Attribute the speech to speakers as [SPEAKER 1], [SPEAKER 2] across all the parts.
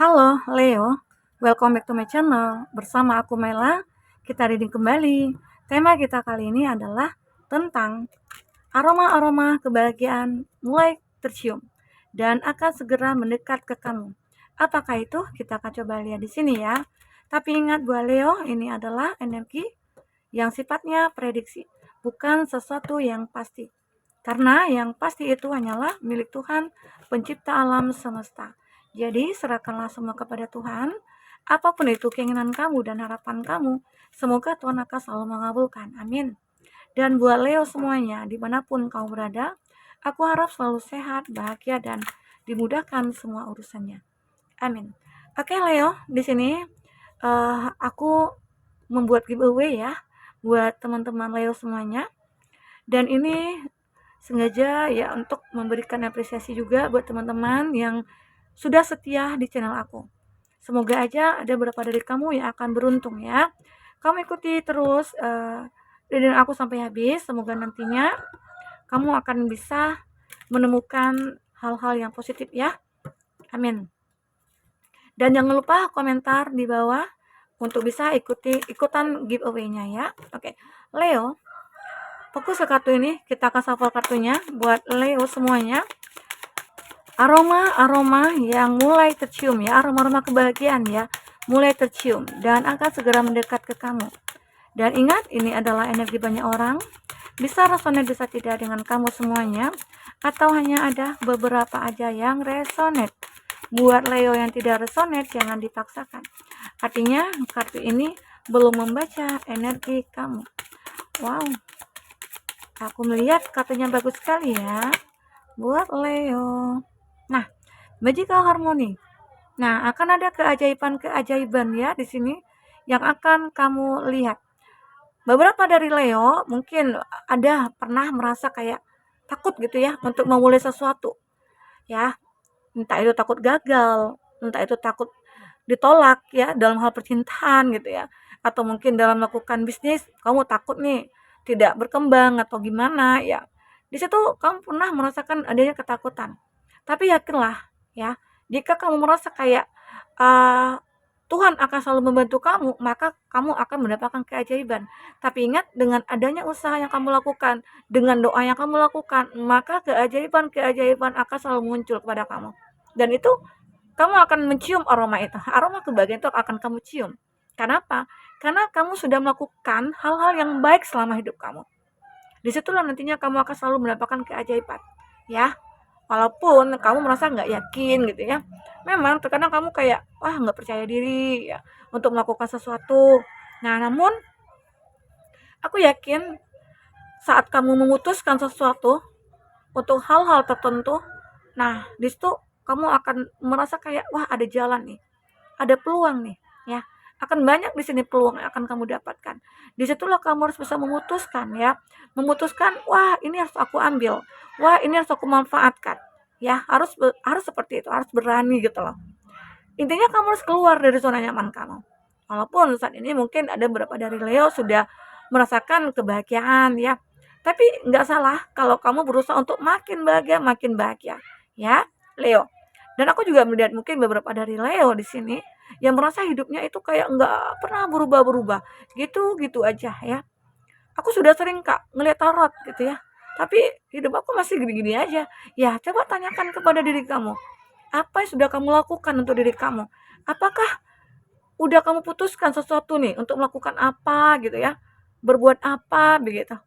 [SPEAKER 1] Halo Leo, welcome back to my channel. Bersama aku Mela, kita reading kembali. Tema kita kali ini adalah tentang aroma-aroma kebahagiaan mulai tercium dan akan segera mendekat ke kamu. Apakah itu? Kita akan coba lihat di sini ya. Tapi ingat buat Leo, ini adalah energi yang sifatnya prediksi, bukan sesuatu yang pasti. Karena yang pasti itu hanyalah milik Tuhan, pencipta alam semesta. Jadi serahkanlah semua kepada Tuhan, apapun itu keinginan kamu dan harapan kamu, semoga Tuhan akan selalu mengabulkan. Amin. Dan buat Leo semuanya, dimanapun kau berada, aku harap selalu sehat, bahagia, dan dimudahkan semua urusannya. Amin. Oke Leo, di sini aku membuat giveaway ya buat teman-teman Leo semuanya. Dan ini sengaja ya untuk memberikan apresiasi juga buat teman-teman yang sudah setia di channel aku. Semoga aja ada beberapa dari kamu yang akan beruntung ya. Kamu ikuti terus reading aku sampai habis. Semoga nantinya kamu akan bisa menemukan hal-hal yang positif ya. Amin. Dan jangan lupa komentar di bawah untuk bisa ikutan giveaway-nya ya. Oke. Leo, fokus ke kartu ini, kita akan shuffle kartunya buat Leo semuanya. Aroma-aroma yang mulai tercium ya, aroma-aroma kebahagiaan ya, mulai tercium dan akan segera mendekat ke kamu. Dan ingat, ini adalah energi banyak orang, bisa resonate bisa tidak dengan kamu semuanya, atau hanya ada beberapa aja yang resonate. Buat Leo yang tidak resonate, jangan dipaksakan. Artinya, kartu ini belum membaca energi kamu. Wow, aku melihat kartunya bagus sekali ya buat Leo. Nah, magical harmony. Nah, akan ada keajaiban-keajaiban ya di sini yang akan kamu lihat. Beberapa dari Leo mungkin ada pernah merasa kayak takut gitu ya untuk memulai sesuatu. Ya, entah itu takut gagal, entah itu takut ditolak ya dalam hal percintaan gitu ya. Atau mungkin dalam melakukan bisnis kamu takut nih tidak berkembang atau gimana ya. Di situ kamu pernah merasakan adanya ketakutan. Tapi yakinlah ya, jika kamu merasa kayak uh, Tuhan akan selalu membantu kamu, maka kamu akan mendapatkan keajaiban. Tapi ingat, dengan adanya usaha yang kamu lakukan, dengan doa yang kamu lakukan, maka keajaiban-keajaiban akan selalu muncul kepada kamu. Dan itu kamu akan mencium aroma itu. Aroma kebahagiaan itu akan kamu cium. Kenapa? Karena kamu sudah melakukan hal-hal yang baik selama hidup kamu. Disitulah nantinya kamu akan selalu mendapatkan keajaiban. Ya, walaupun kamu merasa nggak yakin gitu ya, memang terkadang kamu kayak wah nggak percaya diri ya untuk melakukan sesuatu. Nah, namun aku yakin saat kamu memutuskan sesuatu untuk hal-hal tertentu, nah di situ kamu akan merasa kayak wah ada jalan nih, ada peluang nih ya, akan banyak di sini peluang yang akan kamu dapatkan. Disitulah kamu harus bisa memutuskan ya, memutuskan wah ini harus aku ambil, wah ini harus aku manfaatkan ya, harus seperti itu, harus berani gitu loh. Intinya kamu harus keluar dari zona nyaman kamu. Walaupun saat ini mungkin ada beberapa dari Leo sudah merasakan kebahagiaan ya, tapi nggak salah kalau kamu berusaha untuk makin bahagia ya Leo. Dan aku juga melihat mungkin beberapa dari Leo di sini yang merasa hidupnya itu kayak nggak pernah berubah-berubah, gitu-gitu aja ya. Aku sudah sering Kak ngeliat tarot gitu ya, tapi hidup aku masih gini-gini aja. Ya coba tanyakan kepada diri kamu, apa yang sudah kamu lakukan untuk diri kamu? Apakah udah kamu putuskan sesuatu nih untuk melakukan apa gitu ya, berbuat apa begitu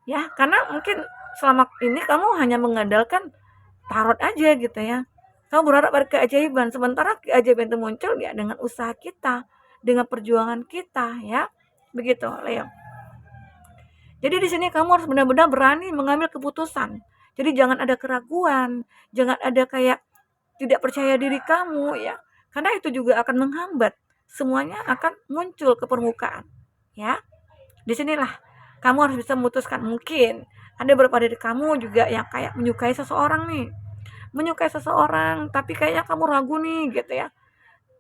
[SPEAKER 1] ya, karena mungkin selama ini kamu hanya mengandalkan tarot aja gitu ya, kamu berharap ada keajaiban, sementara keajaiban itu muncul ya dengan usaha kita, dengan perjuangan kita ya, begitu Leo. Jadi di sini kamu harus benar-benar berani mengambil keputusan. Jadi jangan ada keraguan, jangan ada kayak tidak percaya diri kamu ya. Karena itu juga akan menghambat. Semuanya akan muncul ke permukaan. Ya. Disinilah kamu harus bisa memutuskan. Mungkin ada beberapa dari kamu juga yang kayak menyukai seseorang nih. Menyukai seseorang tapi kayaknya kamu ragu nih gitu ya.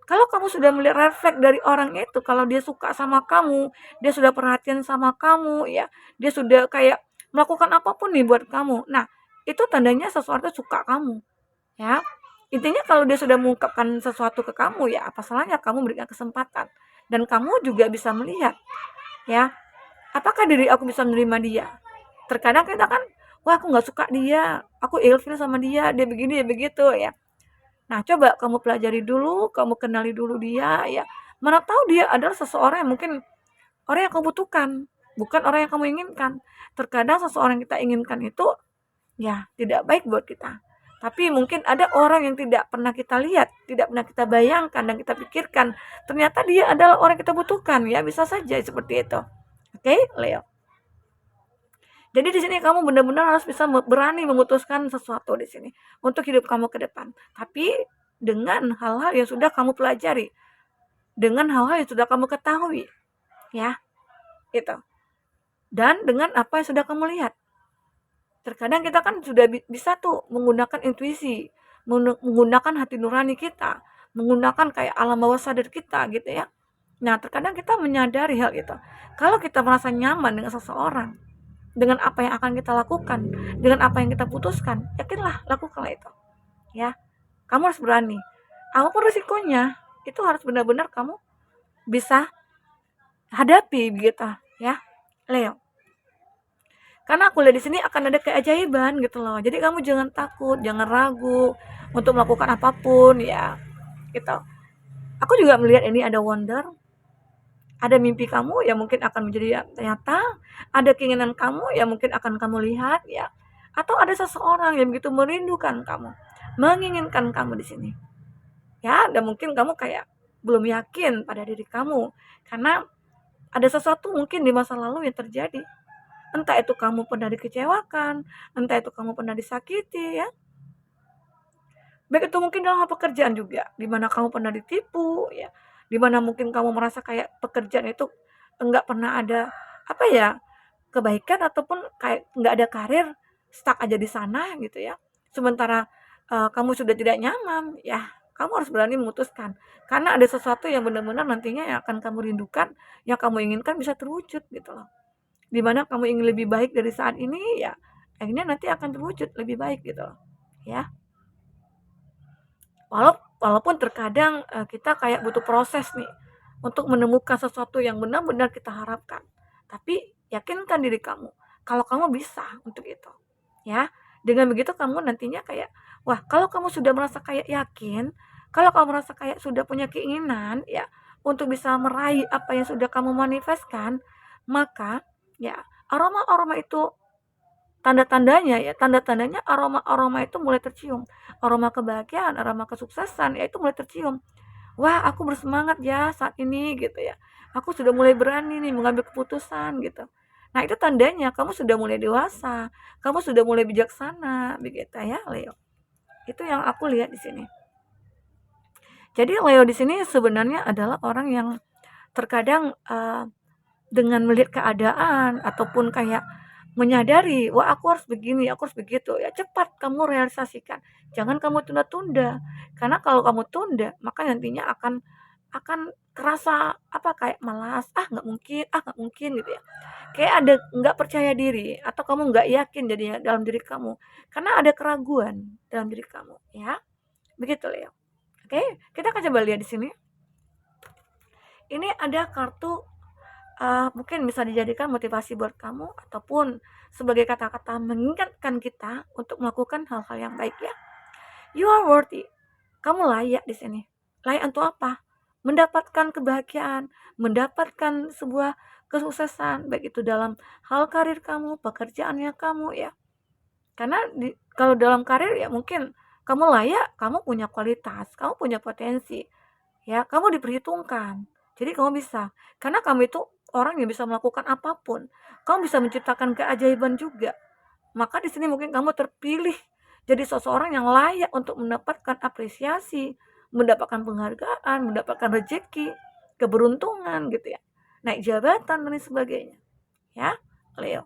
[SPEAKER 1] Kalau kamu sudah melihat refleks dari orang itu, kalau dia suka sama kamu, dia sudah perhatian sama kamu, ya, dia sudah kayak melakukan apapun nih buat kamu. Nah, itu tandanya seseorang itu suka kamu, ya. Intinya kalau dia sudah mengungkapkan sesuatu ke kamu, ya apa salahnya kamu berikan kesempatan. Dan kamu juga bisa melihat, ya, apakah diri aku bisa menerima dia. Terkadang kita kan, wah aku nggak suka dia, aku ilfil sama dia begini, dia begitu ya. Nah, coba kamu pelajari dulu, kamu kenali dulu dia ya. Mana tahu dia adalah seseorang yang mungkin orang yang kamu butuhkan, bukan orang yang kamu inginkan. Terkadang seseorang yang kita inginkan itu ya tidak baik buat kita. Tapi mungkin ada orang yang tidak pernah kita lihat, tidak pernah kita bayangkan dan kita pikirkan, ternyata dia adalah orang yang kita butuhkan, ya bisa saja seperti itu. Oke, Leo. Jadi di sini kamu benar-benar harus bisa berani memutuskan sesuatu di sini untuk hidup kamu ke depan. Tapi dengan hal-hal yang sudah kamu pelajari, dengan hal-hal yang sudah kamu ketahui, ya, itu. Dan dengan apa yang sudah kamu lihat. Terkadang kita kan sudah bisa tuh menggunakan intuisi, menggunakan hati nurani kita, menggunakan kayak alam bawah sadar kita gitu ya. Nah, terkadang kita menyadari hal itu. Kalau kita merasa nyaman dengan seseorang, dengan apa yang akan kita lakukan, dengan apa yang kita putuskan, yakinlah, lakukanlah itu. Ya, kamu harus berani. Apapun risikonya, itu harus benar-benar kamu bisa hadapi gitu ya, Leo. Karena aku lihat di sini akan ada keajaiban gitu loh. Jadi kamu jangan takut, jangan ragu untuk melakukan apapun ya. Gitu. Aku juga melihat ini ada wonder, ada mimpi kamu yang mungkin akan menjadi nyata, ada keinginan kamu yang mungkin akan kamu lihat ya. Atau ada seseorang yang begitu merindukan kamu, menginginkan kamu di sini. Ya, dan mungkin kamu kayak belum yakin pada diri kamu karena ada sesuatu mungkin di masa lalu yang terjadi. Entah itu kamu pernah dikecewakan, entah itu kamu pernah disakiti ya. Baik itu mungkin dalam hal pekerjaan juga, di mana kamu pernah ditipu ya, di mana mungkin kamu merasa kayak pekerjaan itu enggak pernah ada apa ya, kebaikan ataupun kayak enggak ada karir, stuck aja di sana gitu ya. Sementara kamu sudah tidak nyaman, ya kamu harus berani memutuskan. Karena ada sesuatu yang benar-benar nantinya yang akan kamu rindukan, yang kamu inginkan bisa terwujud gitu loh. Dimana kamu ingin lebih baik dari saat ini ya akhirnya nanti akan terwujud lebih baik gitu loh ya. Walaupun terkadang kita kayak butuh proses nih untuk menemukan sesuatu yang benar-benar kita harapkan, tapi yakinkan diri kamu kalau kamu bisa untuk itu ya. Dengan begitu kamu nantinya kayak, wah, kalau kamu sudah merasa kayak yakin, kalau kamu merasa kayak sudah punya keinginan ya untuk bisa meraih apa yang sudah kamu manifestkan, maka ya, aroma-aroma itu tanda-tandanya aroma-aroma itu mulai tercium. Aroma kebahagiaan, aroma kesuksesan, ya itu mulai tercium. Wah, aku bersemangat ya saat ini gitu ya. Aku sudah mulai berani nih mengambil keputusan gitu. Nah, itu tandanya kamu sudah mulai dewasa, kamu sudah mulai bijaksana, begitu ya, Leo. Itu yang aku lihat di sini. Jadi Leo di sini sebenarnya adalah orang yang terkadang dengan melihat keadaan ataupun kayak menyadari, wah aku harus begini, aku harus begitu, ya cepat kamu realisasikan. Jangan kamu tunda-tunda. Karena kalau kamu tunda, maka nantinya akan kerasa apa kayak malas, nggak mungkin gitu ya. Kayak ada nggak percaya diri atau kamu nggak yakin jadinya dalam diri kamu. Karena ada keraguan dalam diri kamu, ya. Begitu Leo. Oke, kita akan coba lihat di sini. Ini ada kartu mungkin bisa dijadikan motivasi buat kamu ataupun sebagai kata-kata mengingatkan kita untuk melakukan hal-hal yang baik ya. You are worthy. Kamu layak di sini. Layak untuk apa? Mendapatkan kebahagiaan, mendapatkan sebuah kesuksesan, baik itu dalam hal karir kamu, pekerjaannya kamu ya. Karena kalau dalam karir ya mungkin kamu layak, kamu punya kualitas, kamu punya potensi. Ya, kamu diperhitungkan. Jadi kamu bisa. Karena kamu itu orang yang bisa melakukan apapun. Kamu bisa menciptakan keajaiban juga. Maka di sini mungkin kamu terpilih jadi seseorang yang layak untuk mendapatkan apresiasi, mendapatkan penghargaan, mendapatkan rezeki, keberuntungan gitu ya. Naik jabatan dan lain sebagainya. Ya, Leo.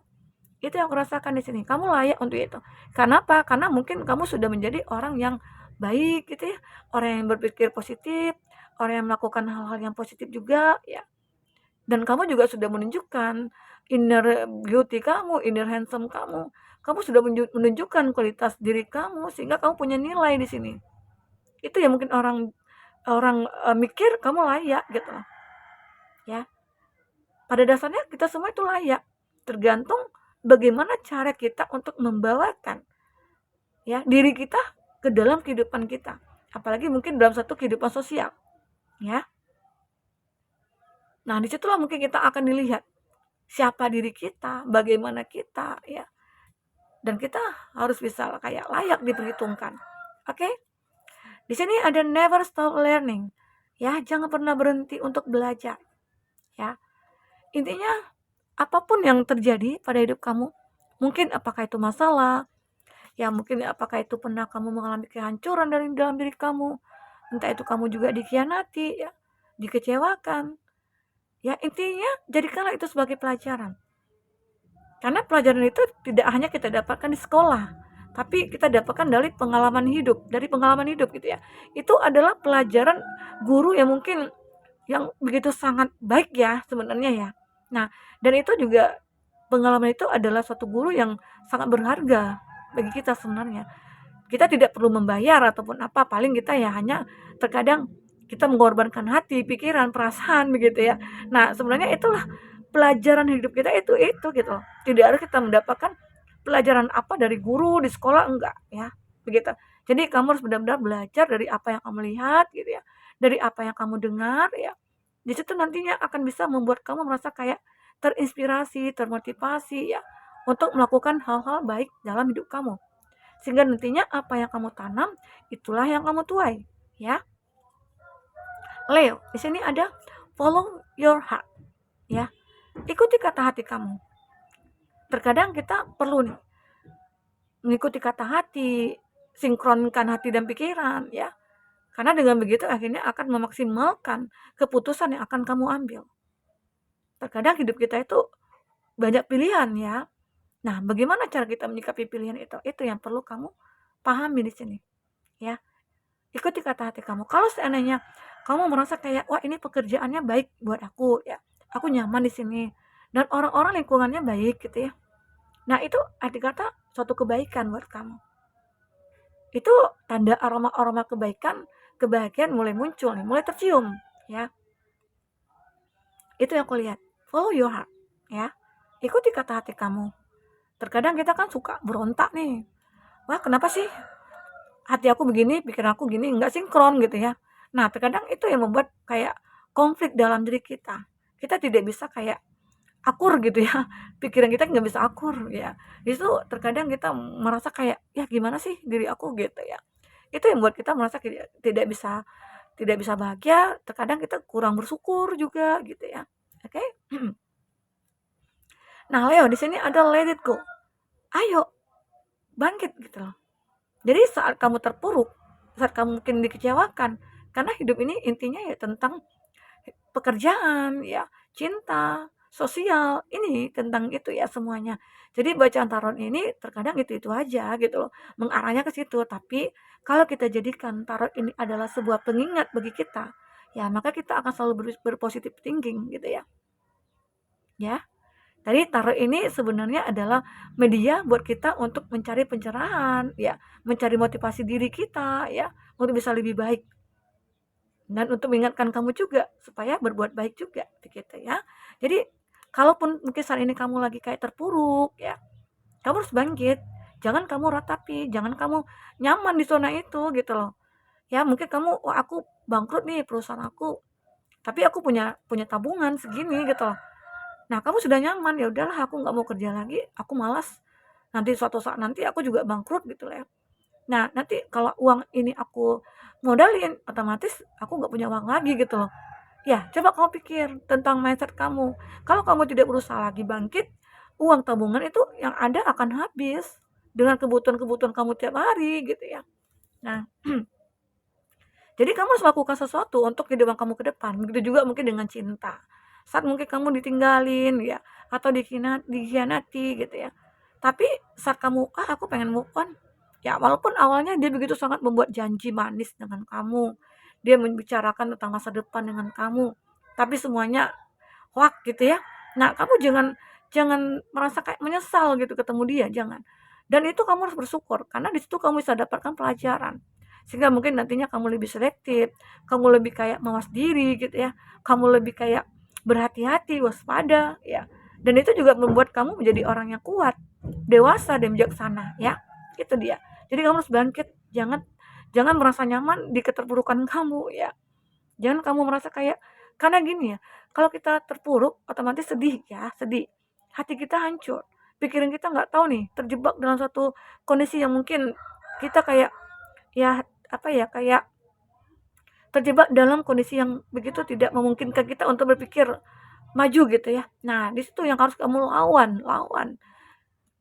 [SPEAKER 1] Itu yang aku rasakan di sini. Kamu layak untuk itu. Karena apa? Karena mungkin kamu sudah menjadi orang yang baik gitu ya. Orang yang berpikir positif, orang yang melakukan hal-hal yang positif juga ya. Dan kamu juga sudah menunjukkan inner beauty kamu, inner handsome kamu. Kamu sudah menunjukkan kualitas diri kamu sehingga kamu punya nilai di sini. Itu yang mungkin orang orang mikir kamu layak gitu ya. Pada dasarnya kita semua itu layak, tergantung bagaimana cara kita untuk membawakan ya diri kita ke dalam kehidupan kita, apalagi mungkin dalam satu kehidupan sosial ya. Nah disitulah mungkin kita akan dilihat siapa diri kita, bagaimana kita ya, dan kita harus bisa kayak layak diperhitungkan. Oke, di sini ada never stop learning ya, jangan pernah berhenti untuk belajar ya. Intinya apapun yang terjadi pada hidup kamu, mungkin apakah itu masalah ya, mungkin apakah itu pernah kamu mengalami kehancuran dari dalam diri kamu, entah itu kamu juga dikhianati ya, dikecewakan ya, intinya jadikanlah itu sebagai pelajaran. Karena pelajaran itu tidak hanya kita dapatkan di sekolah, tapi kita dapatkan dari pengalaman hidup, gitu ya. Itu adalah pelajaran guru yang mungkin yang begitu sangat baik ya sebenarnya ya. Nah, dan itu juga pengalaman itu adalah suatu guru yang sangat berharga bagi kita sebenarnya. Kita tidak perlu membayar ataupun apa, paling kita ya hanya terkadang kita mengorbankan hati, pikiran, perasaan begitu ya. Nah, sebenarnya itulah pelajaran hidup kita itu gitu loh. Tidak harus kita mendapatkan pelajaran apa dari guru di sekolah, enggak ya. Begitu. Jadi kamu harus benar-benar belajar dari apa yang kamu lihat gitu ya. Dari apa yang kamu dengar ya. Di situ nantinya akan bisa membuat kamu merasa kayak terinspirasi, termotivasi ya untuk melakukan hal-hal baik dalam hidup kamu. Sehingga nantinya apa yang kamu tanam itulah yang kamu tuai ya. Leo, di sini ada follow your heart ya. Ikuti kata hati kamu. Terkadang kita perlu nih mengikuti kata hati, sinkronkan hati dan pikiran ya. Karena dengan begitu akhirnya akan memaksimalkan keputusan yang akan kamu ambil. Terkadang hidup kita itu banyak pilihan ya. Nah, bagaimana cara kita menyikapi pilihan itu? Itu yang perlu kamu pahami di sini ya. Ikuti kata hati kamu. Kalau seandainya kamu merasa kayak wah ini pekerjaannya baik buat aku ya, aku nyaman di sini dan orang-orang lingkungannya baik gitu ya. Nah itu arti kata suatu kebaikan buat kamu. Itu tanda aroma-aroma kebaikan, kebahagiaan mulai muncul nih, mulai tercium ya. Itu yang aku lihat. Follow your heart ya. Ikuti kata hati kamu. Terkadang kita kan suka berontak nih. Wah kenapa sih hati aku begini, pikiran aku gini, nggak sinkron gitu ya. Nah terkadang itu yang membuat kayak konflik dalam diri kita. Kita tidak bisa kayak akur gitu ya, pikiran kita nggak bisa akur ya. Itu terkadang kita merasa kayak ya gimana sih diri aku gitu ya. Itu yang buat kita merasa tidak bisa bahagia. Terkadang kita kurang bersyukur juga gitu ya. Oke. Nah Leo di sini ada let it go. Ayo bangkit gitu loh. Jadi saat kamu terpuruk, saat kamu mungkin dikecewakan, karena hidup ini intinya ya tentang pekerjaan ya, cinta, sosial, ini tentang itu ya semuanya. Jadi bacaan tarot ini terkadang itu aja gitu loh, mengarahnya ke situ. Tapi kalau kita jadikan tarot ini adalah sebuah pengingat bagi kita, ya maka kita akan selalu berpositif thinking gitu ya. Ya. Jadi tarot ini sebenarnya adalah media buat kita untuk mencari pencerahan, ya, mencari motivasi diri kita, ya, untuk bisa lebih baik. Dan untuk mengingatkan kamu juga supaya berbuat baik juga, begitu ya. Jadi kalaupun mungkin saat ini kamu lagi kayak terpuruk, ya, kamu harus bangkit. Jangan kamu ratapi, jangan kamu nyaman di zona itu gitu loh. Ya mungkin kamu, wah aku bangkrut nih perusahaan aku, tapi aku punya tabungan segini gitu loh. Nah kamu sudah nyaman, ya udahlah aku nggak mau kerja lagi, aku malas, nanti suatu saat nanti aku juga bangkrut gitu lah ya. Nah nanti kalau uang ini aku modalin, otomatis aku nggak punya uang lagi gitu loh. Ya coba kamu pikir tentang mindset kamu. Kalau kamu tidak berusaha lagi bangkit, uang tabungan itu yang ada akan habis dengan kebutuhan-kebutuhan kamu tiap hari gitu ya. Nah jadi kamu harus lakukan sesuatu untuk kehidupan kamu ke depan. Begitu juga mungkin dengan cinta. Saat mungkin kamu ditinggalin ya, atau dikhianati gitu ya. Tapi saat kamu, aku pengen move on. Ya walaupun awalnya dia begitu sangat membuat janji manis dengan kamu. Dia membicarakan tentang masa depan dengan kamu. Tapi semuanya hoak gitu ya. Nah kamu jangan merasa kayak menyesal gitu ketemu dia, jangan. Dan itu kamu harus bersyukur karena di situ kamu bisa dapatkan pelajaran. sehingga mungkin nantinya kamu lebih selektif, kamu lebih kayak mawas diri gitu ya, kamu lebih kayak berhati-hati, waspada ya. Dan itu juga membuat kamu menjadi orang yang kuat, dewasa dan bijaksana ya. Itu dia. Jadi kamu harus bangkit, jangan jangan merasa nyaman di keterpurukan kamu ya. Jangan kamu merasa kayak, karena gini ya, kalau kita terpuruk otomatis sedih ya, sedih. Hati kita hancur. Pikiran kita nggak tahu nih, terjebak dalam satu kondisi yang mungkin kita kayak ya apa ya, kayak terjebak dalam kondisi yang begitu tidak memungkinkan kita untuk berpikir maju gitu ya. Nah, di situ yang harus kamu lawan.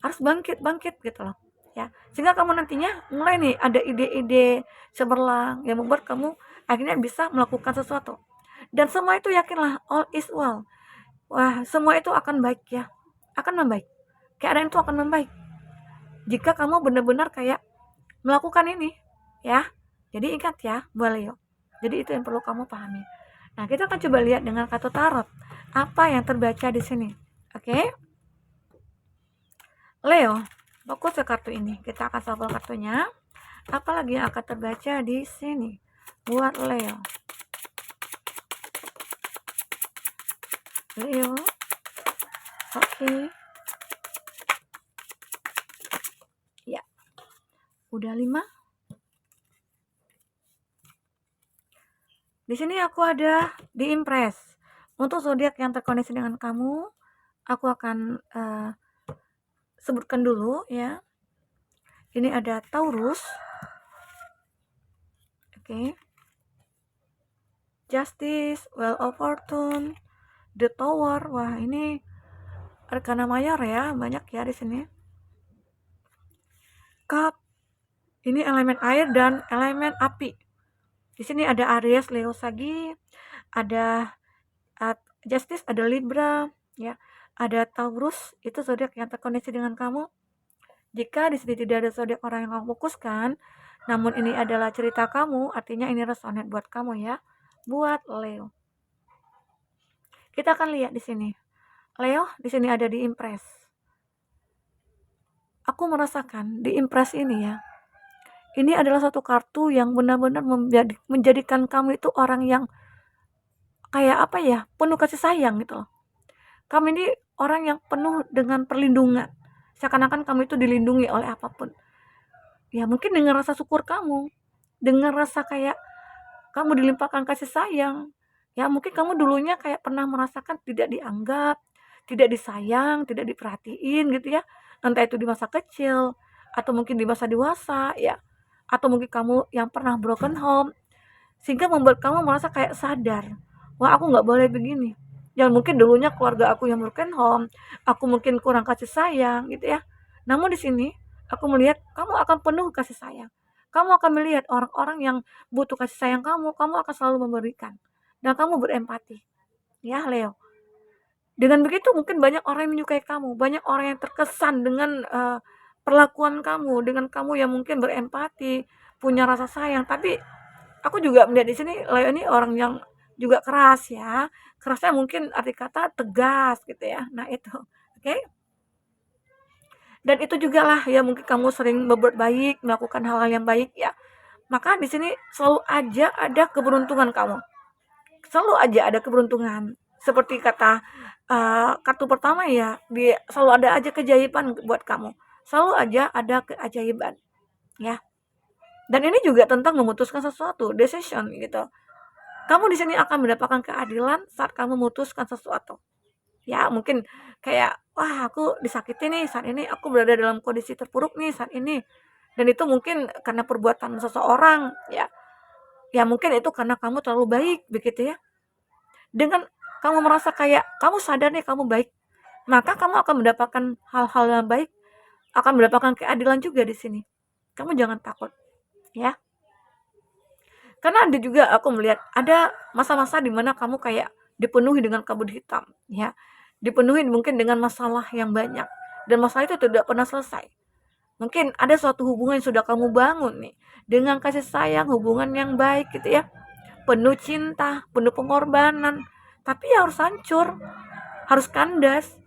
[SPEAKER 1] Harus bangkit gitu loh. Ya, sehingga kamu nantinya mulai nih ada ide-ide cemerlang yang membuat kamu akhirnya bisa melakukan sesuatu. Dan semua itu yakinlah all is well. Wah, semua itu akan baik ya. Akan membaik. Keadaan itu akan membaik. Jika kamu benar-benar kayak melakukan ini, ya. Jadi ingat ya, buat Leo. Jadi itu yang perlu kamu pahami. Nah, kita akan coba lihat dengan kartu tarot apa yang terbaca di sini. Oke? Leo, fokus ke kartu ini. Kita akan shuffle kartunya. Apalagi yang akan terbaca di sini buat Leo. Leo. Oke. Ya. Udah 5. Di sini aku ada di Impress. Untuk zodiak yang terkoneksi dengan kamu, aku akan sebutkan dulu ya. Ini ada Taurus. Oke. Justice, Wheel of Fortune, The Tower. Wah, ini Arkana Mayor ya, banyak ya di sini. Cup. Ini elemen air dan elemen api. Di sini ada Aries, Leo, Sagi, ada Justice, ada Libra, ya. Ada Taurus, itu zodiak yang terkoneksi dengan kamu. Jika di sini tidak ada zodiak orang yang kamu fokuskan, namun ini adalah cerita kamu, artinya ini resonate buat kamu ya, buat Leo. Kita akan lihat di sini. Leo, di sini ada di Impress. Aku merasakan di Impress ini ya, ini adalah satu kartu yang benar-benar menjadikan kamu itu orang yang kayak apa ya, penuh kasih sayang gitu loh. Kamu ini orang yang penuh dengan perlindungan. Seakan-akan kamu itu dilindungi oleh apapun. Ya mungkin dengan rasa syukur kamu, dengan rasa kayak kamu dilimpahkan kasih sayang. Ya mungkin kamu dulunya kayak pernah merasakan tidak dianggap, tidak disayang, tidak diperhatiin gitu ya. Entah itu di masa kecil, atau mungkin di masa dewasa ya. Atau mungkin kamu yang pernah broken home, sehingga membuat kamu merasa kayak sadar, wah aku nggak boleh begini. Yang mungkin dulunya keluarga aku yang broken home, aku mungkin kurang kasih sayang gitu ya. Namun di sini aku melihat kamu akan penuh kasih sayang. Kamu akan melihat orang-orang yang butuh kasih sayang kamu akan selalu memberikan. Dan kamu berempati. Ya Leo. Dengan begitu mungkin banyak orang yang menyukai kamu, banyak orang yang terkesan dengan perlakuan kamu, dengan kamu yang mungkin berempati, punya rasa sayang. Tapi aku juga melihat di sini Leo ini orang yang juga keras ya. Kerasnya mungkin arti kata tegas gitu ya. Nah itu, oke? Dan itu juga lah ya mungkin kamu sering berbuat baik, melakukan hal-hal yang baik ya. Maka di sini selalu aja ada keberuntungan kamu. Selalu aja ada keberuntungan. Seperti kata kartu pertama ya, selalu ada aja keajaiban buat kamu. Selalu aja ada keajaiban ya. Dan ini juga tentang memutuskan sesuatu, decision gitu. Kamu di sini akan mendapatkan keadilan saat kamu memutuskan sesuatu. Ya, mungkin kayak, wah aku disakiti nih saat ini, aku berada dalam kondisi terpuruk nih saat ini. Dan itu mungkin karena perbuatan seseorang, ya. Ya mungkin itu karena kamu terlalu baik, begitu ya. Dengan kamu merasa kayak, kamu sadar nih kamu baik, maka kamu akan mendapatkan hal-hal yang baik, akan mendapatkan keadilan juga di sini. Kamu jangan takut, ya. Karena ada juga aku melihat ada masa-masa di mana kamu kayak dipenuhi dengan kabut hitam, ya. Dipenuhi mungkin dengan masalah yang banyak dan masalah itu tidak pernah selesai. Mungkin ada suatu hubungan yang sudah kamu bangun nih dengan kasih sayang, hubungan yang baik gitu ya. Penuh cinta, penuh pengorbanan, tapi ya harus hancur, harus kandas.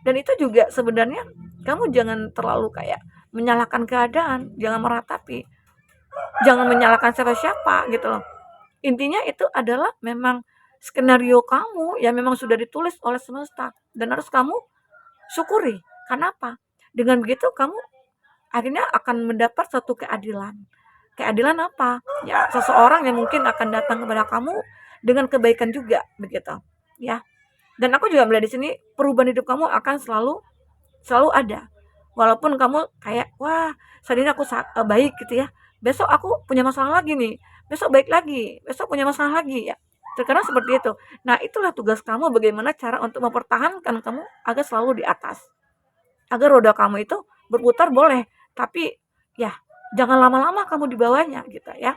[SPEAKER 1] Dan itu juga sebenarnya kamu jangan terlalu kayak menyalahkan keadaan, jangan meratapi. jangan menyalahkan siapa-siapa gitu loh. Intinya itu adalah memang skenario kamu yang memang sudah ditulis oleh semesta dan harus kamu syukuri. Karena apa? Dengan begitu kamu akhirnya akan mendapat suatu keadilan. Keadilan apa? Ya, seseorang yang mungkin akan datang kepada kamu dengan kebaikan juga begitu. Ya. Dan aku juga melihat di sini perubahan hidup kamu akan selalu selalu ada. Walaupun kamu kayak, wah, saat ini aku baik gitu ya. Besok aku punya masalah lagi nih. Besok baik lagi, besok punya masalah lagi ya. Terkadang seperti itu. Nah, itulah tugas kamu bagaimana cara untuk mempertahankan kamu agar selalu di atas. Agar roda kamu itu berputar boleh, tapi ya jangan lama-lama kamu di bawahnya gitu ya.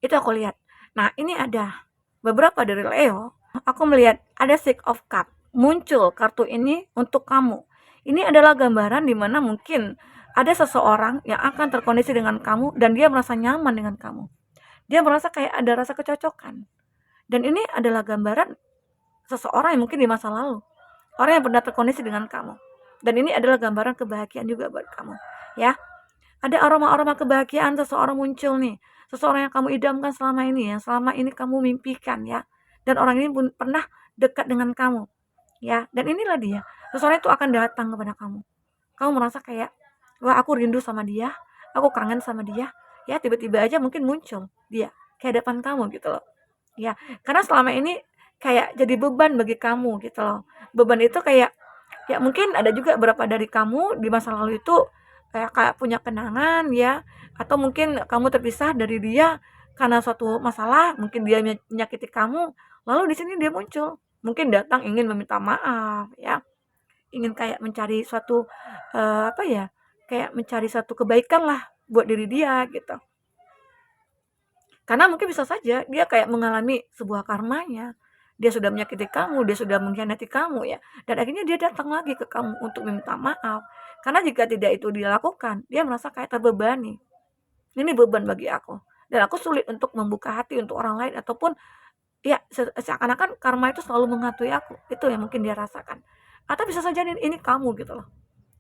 [SPEAKER 1] Itu aku lihat. Nah, ini ada beberapa dari Leo. Aku melihat ada Six of Cup. Muncul kartu ini untuk kamu. Ini adalah gambaran di mana mungkin ada seseorang yang akan terkoneksi dengan kamu dan dia merasa nyaman dengan kamu. Dia merasa kayak ada rasa kecocokan. Dan ini adalah gambaran seseorang yang mungkin di masa lalu. Orang yang pernah terkoneksi dengan kamu. Dan ini adalah gambaran kebahagiaan juga buat kamu. Ya, ada aroma-aroma kebahagiaan seseorang muncul nih. Seseorang yang kamu idamkan selama ini, yang selama ini kamu mimpikan ya. Dan orang ini pun pernah dekat dengan kamu. Ya, dan inilah dia. Seseorang itu akan datang kepada kamu. Kamu merasa kayak, wah aku rindu sama dia, aku kangen sama dia. Ya, tiba-tiba aja mungkin muncul dia ke hadapan kamu gitu loh. Ya, karena selama ini kayak jadi beban bagi kamu gitu loh. Beban itu kayak ya mungkin ada juga beberapa dari kamu di masa lalu itu kayak punya kenangan ya, atau mungkin kamu terpisah dari dia karena suatu masalah, mungkin dia menyakiti kamu, lalu di sini dia muncul, mungkin datang ingin meminta maaf ya, ingin kayak mencari suatu apa ya, kayak mencari satu kebaikan lah buat diri dia gitu. Karena mungkin bisa saja dia kayak mengalami sebuah karmanya. Dia sudah menyakiti kamu, dia sudah mengkhianati kamu ya. Dan akhirnya dia datang lagi ke kamu untuk meminta maaf. Karena jika tidak itu dilakukan, dia merasa kayak terbebani. Ini beban bagi aku. Dan aku sulit untuk membuka hati untuk orang lain ataupun ya seakan-akan karma itu selalu menghantui aku. Itu yang mungkin dia rasakan. Atau bisa saja ini kamu gitu loh.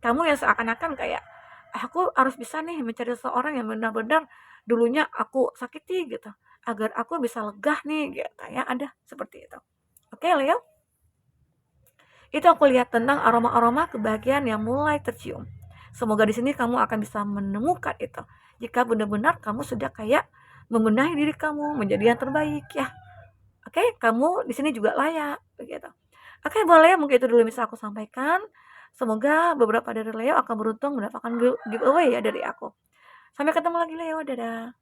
[SPEAKER 1] Kamu yang seakan-akan kayak aku harus bisa nih mencari seseorang yang benar-benar dulunya aku sakiti gitu agar aku bisa lega nih gitu ya, ada seperti itu. Oke Leo, itu aku lihat tentang aroma-aroma kebahagiaan yang mulai tercium. Semoga di sini kamu akan bisa menemukan itu jika benar-benar kamu sudah kayak membenahi diri kamu menjadi yang terbaik ya. Oke, kamu di sini juga layak begitu. Oke, boleh mungkin itu dulu bisa aku sampaikan. Semoga beberapa dari Leo akan beruntung mendapatkan giveaway ya dari aku. Sampai ketemu lagi Leo, dadah.